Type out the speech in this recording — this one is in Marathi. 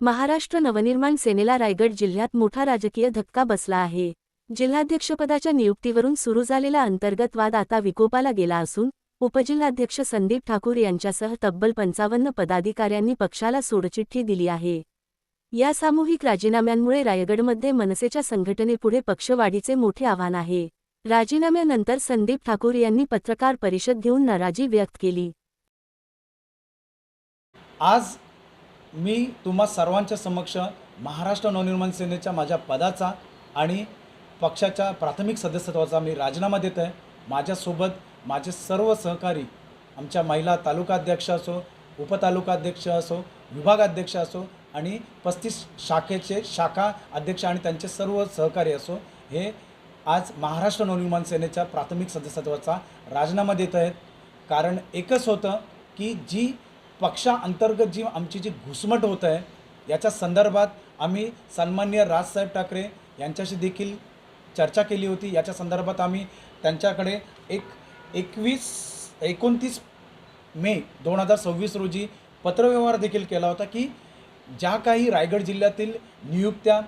महाराष्ट्र नवनिर्माण सेनेला रायगड जिल्ह्यात मोठा राजकीय धक्का बसला आहे। जिल्हाध्यक्षपदाच्या नियुक्तीवरून सुरू झालेला अंतर्गत वाद आता विकोपाला गेला असून उपजिल्हाध्यक्ष संदीप ठाकूर यांच्यासह तब्बल 55 पदाधिकाऱ्यांनी पक्षाला सोडचिठ्ठी दिली आहे। या सामूहिक राजीनाम्यांमुळे रायगडमध्ये मनसेच्या संघटनेपुढे पक्षवाढीचे मोठे आव्हान आहे। राजीनाम्यानंतर संदीप ठाकूर यांनी पत्रकार परिषद घेऊन नाराजी व्यक्त केली। आज मी तुम्हा सर्वांच्या समक्ष महाराष्ट्र नवनिर्माण सेनेच्या माझ्या पदाचा आणि पक्षाच्या प्राथमिक सदस्यत्वाचा मी राजीनामा देत आहे। माझ्यासोबत माझे सर्व सहकारी, आमच्या महिला तालुकाध्यक्ष असो, उपतालुकाध्यक्ष असो, विभागाध्यक्ष असो आणि 35 शाखेचे शाखा अध्यक्ष आणि त्यांचे सर्व सहकारी असो, हे आज महाराष्ट्र नवनिर्माण सेनेच्या प्राथमिक सदस्यत्वाचा राजीनामा देत आहेत। कारण एकच होतं की जी पक्षांतर्गत जी आमची जी घुसमट होत आहे याच्या संदर्भात आम्ही सन्माननीय राजसाहेब ठाकरे यांच्याशी देखील चर्चा केली होती। याच्या संदर्भात आम्ही त्यांच्याकडे 29 मे 2026 रोजी पत्रव्यवहार देखील केला होता की ज्या काही रायगड जिल्ह्यातील नियुक्त्या